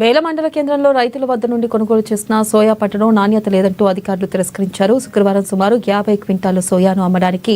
బేల మండల కేంద్రంలో రైతుల వద్ద నుండి కొనుగోలు చేసిన సోయా పంటను నాణ్యత లేదంటూ అధికారులు తిరస్కరించారు. శుక్రవారం సుమారు 50 క్వింటాల సోయాను అమ్మడానికి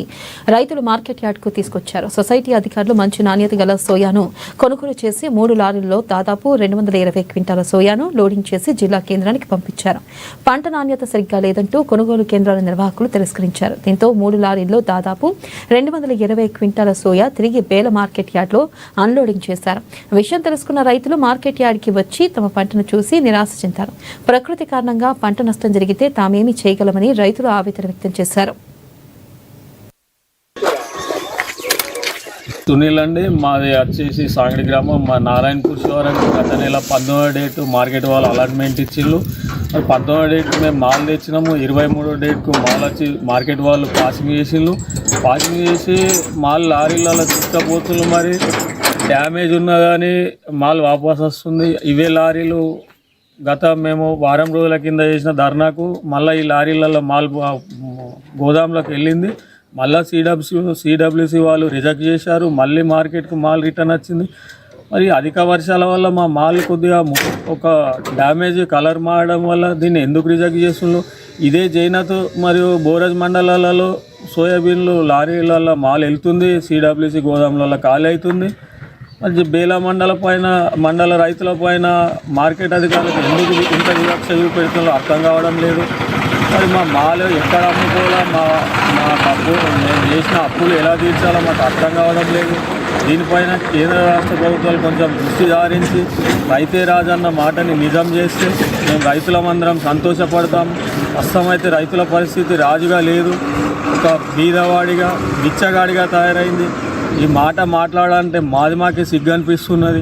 రైతులు మార్కెట్ యార్డ్కు తీసుకొచ్చారు. సొసైటీ అధికారులు మంచి నాణ్యత గల సోయాను కొనుగోలు చేసి 3 లారీల్లో దాదాపు 220 క్వింటాల సోయాను లోడింగ్ చేసి జిల్లా కేంద్రానికి పంపించారు. పంట నాణ్యత సరిగ్గా లేదంటూ కొనుగోలు కేంద్రాల నిర్వాహకులు తిరస్కరించారు. దీంతో 3 లారీల్లో దాదాపు 220 క్వింటాల సోయా తిరిగి బేల మార్కెట్ యార్డ్లో అన్లోడింగ్ చేశారు. విషయం తెలుసుకున్న రైతులు మార్కెట్ యార్డ్కి వచ్చి తమ పంటను చూసి నిరాశ చెందారు. ప్రకృతి కారణంగా పంట నష్టం జరిగితే తామేమి చేయగలమని రైతులు ఆవేదన వ్యక్తం చేశారు. సునీల్ అండి, మాది వచ్చేసి సాంగడి గ్రామం. మా నారాయణపూర్ శివారం గత నెల 19వ డేటు మార్కెట్ వాళ్ళు అలాట్మెంట్ ఇచ్చిళ్ళు. 19వ డేట్కి మేము మాల్ తెచ్చినాము. 23వ డేట్కు మాల్ వచ్చి మార్కెట్ వాళ్ళు పాసింగ్ చేసిళ్ళు. పాసింగ్ చేసి మాల్ లారీలలో తీసుకుపోతున్నారు. మరి డ్యామేజ్ ఉన్నదని మాల్ వాపస్ వస్తుంది. ఇవే లారీలు మేము వారం రోజుల కింద చేసిన ధర్నాకు మళ్ళీ ఈ లారీలలో మాల్ గోదాంలోకి వెళ్ళింది. మళ్ళీ సిడబ్ల్యూసి వాళ్ళు రిజెక్ట్ చేశారు. మళ్ళీ మార్కెట్కి మాల్ రిటర్న్ వచ్చింది. మరి అధిక వర్షాల వల్ల మా మాల్ కొద్దిగా ఒక డ్యామేజ్ కలర్ మారడం వల్ల దీన్ని ఎందుకు రిజెక్ట్ చేస్తున్నారు? ఇదే జైనత్ మరియు బోరజ్ మండలాలలో సోయాబీన్లు లారీలలో మాల్ వెళ్తుంది. సిడబ్ల్యూసి గోదాంలలో ఖాళీ అవుతుంది. మరి బేల మండల రైతుల పైన మార్కెట్ అధికారులకు ఎందుకు ఇంత వివక్ష చూపెడుతుందో అర్థం కావడం లేదు. మరి మా మాల్ ఎక్కడ అమ్ముకోవాలా, మా డబ్బు మేము చేసిన అప్పులు ఎలా తీర్చాలో మాకు అర్థం కావడం లేదు. దీనిపైన కేంద్ర రాష్ట్ర ప్రభుత్వాలు కొంచెం దృష్టి సారించి రైతే రాజన్న మాటని నిజం చేస్తే మేము రైతులమందరం సంతోషపడతాం. ప్రస్తుతమైతే రైతుల పరిస్థితి రాజుగా లేదు, ఒక బీదవాడిగా బిచ్చగాడిగా తయారైంది. ఈ మాట మాట్లాడాలంటే మాకే సిగ్గు అనిపిస్తున్నది.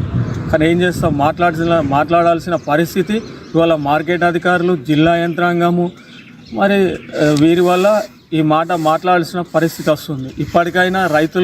కానీ ఏం చేస్తాం, మాట్లాడాల్సిన పరిస్థితి ఇవాళ మార్కెట్ అధికారులు, జిల్లా యంత్రాంగము, మరి వీరి వల్ల ఈ మాట మాట్లాడాల్సిన పరిస్థితి వస్తుంది. ఇప్పటికైనా రైతులు